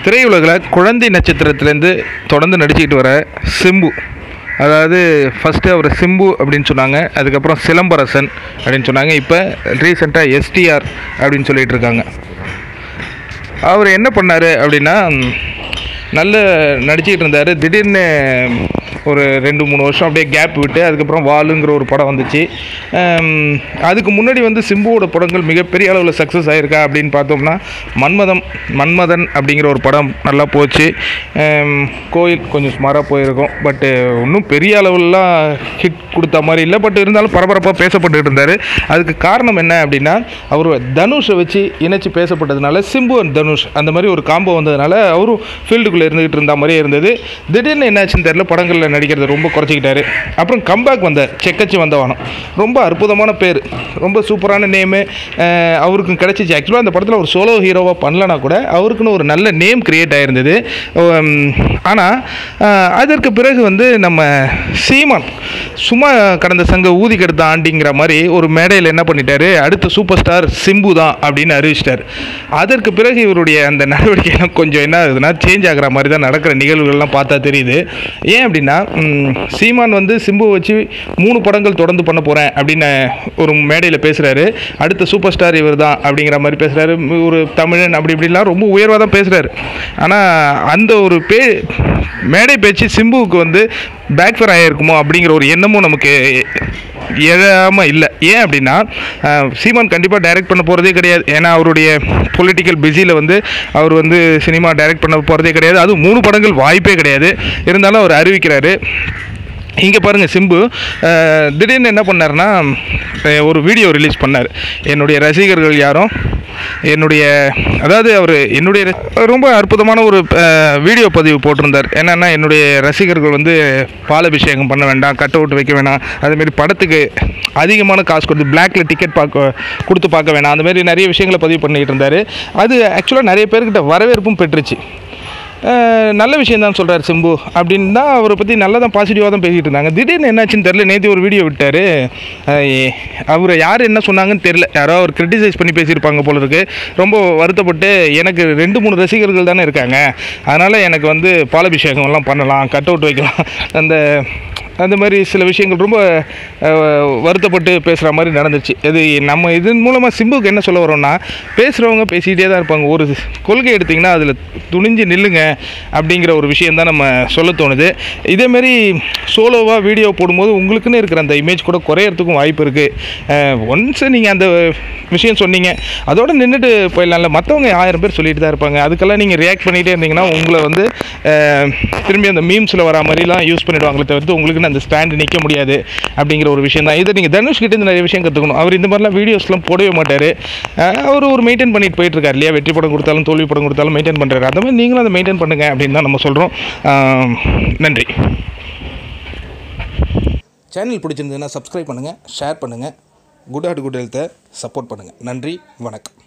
திரையுலகில் குழந்தை நட்சத்திரத்திலேருந்து தொடர்ந்து நடிச்சுக்கிட்டு வர சிம்பு, அதாவது ஃபஸ்ட்டு அவர் சிம்பு அப்படின்னு சொன்னாங்க, அதுக்கப்புறம் சிலம்பரசன் அப்படின்னு சொன்னாங்க, இப்போ ரீசெண்டாக எஸ்டிஆர் அப்படின்னு சொல்லிகிட்டு இருக்காங்க. அவர் என்ன பண்ணார் அப்படின்னா, நல்ல நடிச்சுக்கிட்டு இருந்தார். திடீர்னு ஒரு 2-3 வருஷம் அப்படியே கேப் விட்டு அதுக்கப்புறம் வாலுங்கிற ஒரு படம் வந்துச்சு. அதுக்கு முன்னாடி சிம்புவோட படங்கள் மிகப்பெரிய அளவில் சக்ஸஸ் ஆகிருக்கா அப்படின்னு பார்த்தோம்னா, மன்மதன் அப்படிங்கிற ஒரு படம் நல்லா போச்சு. கோயில் கொஞ்சம் சுமாராக போயிருக்கும், பட்டு இன்னும் பெரிய அளவுலாம் ஹிட் கொடுத்த மாதிரி இல்லை. பட் இருந்தாலும் பரபரப்பாக பேசப்பட்டு இருந்தார். அதுக்கு காரணம் என்ன அப்படின்னா, அவர் தனுஷை வச்சு இணைச்சி பேசப்பட்டதுனால, சிம்பு அண்ட் தனுஷ் அந்த மாதிரி ஒரு காம்போ வந்ததுனால அவரும் ஃபீல்டுக்குள்ளே இருந்துகிட்டு இருந்த மாதிரியே இருந்தது. திடீர்னு என்னாச்சுன்னு தெரியல, படங்களில் நடிக்கிறது ரொம்ப குறைச்சிக்கிட்டாரு. அப்புறம் கம்பேக் வந்தார், செக்கச்சி வந்தவானம். ரொம்ப அற்புதமான பேர், ரொம்ப சூப்பரான நேமு அவருக்கும் கிடச்சிச்சு. ஆக்சுவலாக அந்த படத்தில் ஒரு சோலோ ஹீரோவாக பண்ணலனா கூட அவருக்குன்னு ஒரு நல்ல நேம் கிரியேட் ஆகிருந்தது. ஆனால் அதற்கு பிறகு நம்ம சீமான் சும்மா கடந்த சங்க ஊதி கெடுத்த ஆண்டிங்கிற மாதிரி ஒரு மேடையில் என்ன பண்ணிட்டாரு, அடுத்த சூப்பர் ஸ்டார் சிம்பு தான் அப்படின்னு அறிவிச்சிட்டார். அதற்கு பிறகு இவருடைய அந்த நடவடிக்கைலாம் கொஞ்சம் என்ன ஆகுதுன்னா, சேஞ்ச் ஆகிற மாதிரி தான் நடக்கிற நிகழ்வுகள்லாம் பார்த்தா தெரியுது. ஏன் அப்படின்னா, சீமான் சிம்புவை வச்சு 3 படங்கள் தொடர்ந்து பண்ண போகிறேன் அப்படின்னு ஒரு மேடையில் பேசுகிறாரு. அடுத்த சூப்பர் ஸ்டார் இவர் தான் அப்படிங்கிற மாதிரி பேசுகிறாரு. ஒரு தமிழன் அப்படி இப்படிலாம் ரொம்ப உயர்வாக தான் பேசுகிறாரு. ஆனால் அந்த ஒரு மேடை பேச்சு சிம்புவுக்கு பேக்ஃபயர் ஆகிருக்குமோ அப்படிங்கிற ஒரு எண்ணமும் நமக்கு எழாமல் இல்லை. ஏன் அப்படின்னா, சீமான் கண்டிப்பாக டைரக்ட் பண்ண போகிறதே கிடையாது. ஏன்னா அவருடைய பொலிட்டிக்கல் பிஸியில் அவர் சினிமா டைரக்ட் பண்ண போகிறதே கிடையாது. அதுவும் 3 படங்கள் வாய்ப்பே கிடையாது. இருந்தாலும் அவர் அறிவிக்கிறாரு. இங்கே பாருங்கள், சிம்பு திடீர்னு என்ன பண்ணார்னா, ஒரு வீடியோ ரிலீஸ் பண்ணார். என்னுடைய ரசிகர்கள் யாரும் அவர் ரொம்ப அற்புதமான ஒரு வீடியோ பதிவு போட்டிருந்தார். என்னென்னா, என்னுடைய ரசிகர்கள் பாலாபிஷேகம் பண்ண வேண்டாம், கட் அவுட் வைக்க வேணாம், அதுமாரி படத்துக்கு அதிகமான காசு கொடுத்து பிளாக்ல டிக்கெட் கொடுத்து பார்க்க வேணாம், அந்தமாரி நிறைய விஷயங்களை பதிவு பண்ணிக்கிட்டு இருந்தார். அது ஆக்சுவலாக நிறைய பேர்கிட்ட வரவேற்பும் பெற்றுச்சு. நல்ல விஷயம் தான் சொல்கிறார் சிம்பு அப்படின்னு தான் அவரை பற்றி நல்லா தான் பாசிட்டிவாக தான் பேசிகிட்டு இருந்தாங்க. திடீர்னு என்னாச்சுன்னு தெரில, நேற்று ஒரு வீடியோ விட்டார். அவரை யார் என்ன சொன்னாங்கன்னு தெரில, யாரோ அவர் கிரிட்டிசைஸ் பண்ணி பேசியிருப்பாங்க போல இருக்குது. ரொம்ப வருத்தப்பட்டு, எனக்கு 2-3 ரசிகர்கள் தானே இருக்காங்க, அதனால் எனக்கு பாலாபிஷேகம்லாம் பண்ணலாம், கட் அவுட் வைக்கலாம், அந்த மாதிரி சில விஷயங்கள் ரொம்ப வருத்தப்பட்டு பேசுகிற மாதிரி நடந்துச்சு. நம்ம இதன் மூலமாக சிம்புக்கு என்ன சொல்ல வரோம்னா, பேசுகிறவங்க பேசிக்கிட்டே தான் இருப்பாங்க. ஒரு கொள்கை எடுத்திங்கன்னா அதில் துணிஞ்சு நில்லுங்க அப்படிங்கிற ஒரு விஷயம் தான் நம்ம சொல்ல தோணுது. இதேமாரி சோலோவாக வீடியோ போடும்போது உங்களுக்குன்னு இருக்கிற அந்த இமேஜ் கூட குறையறதுக்கும் வாய்ப்பு இருக்குது. ஒன்ஸ் நீங்கள் அந்த விஷயம் சொன்னீங்க, அதோடு நின்றுட்டு போயிடலாம்ல. மற்றவங்க 1000 பேர் சொல்லிட்டு தான் இருப்பாங்க. அதுக்கெல்லாம் நீங்கள் ரியாக்ட் பண்ணிகிட்டே இருந்தீங்கன்னா உங்களை திரும்பி அந்த மீம்ஸில் வர மாதிரிலாம் யூஸ் பண்ணிவிடுவாங்களே தவிர்த்து உங்களுக்கு அந்த ஸ்டாண்டு நிற்க முடியாது அப்படிங்கிற ஒரு விஷயம் தான். இதை நீங்கள் தனுஷ் கிட்டேருந்து நிறைய விஷயம் கற்றுக்கணும். அவர் இந்த மாதிரிலாம் வீடியோஸ்லாம் போடவே மாட்டார். அவர் ஒரு மெயின்டைன் பண்ணிட்டு போயிட்டுருக்காரு இல்லையா. வெற்றி படம் கொடுத்தாலும் தோல்வி படம் கொடுத்தாலும் மெயின்டைன் பண்ணுறாரு. அந்த மாதிரி நீங்களும் அதை மெயின்டைன் பண்ணுங்கள் அப்படின்னு தான் நம்ம சொல்கிறோம். நன்றி. சேனல் பிடிச்சிருந்ததுன்னா சப்ஸ்கிரைப் பண்ணுங்கள், ஷேர் பண்ணுங்கள், குட் ஹார்ட் குட் ஹெல்த்தை சப்போர்ட் பண்ணுங்கள். நன்றி, வணக்கம்.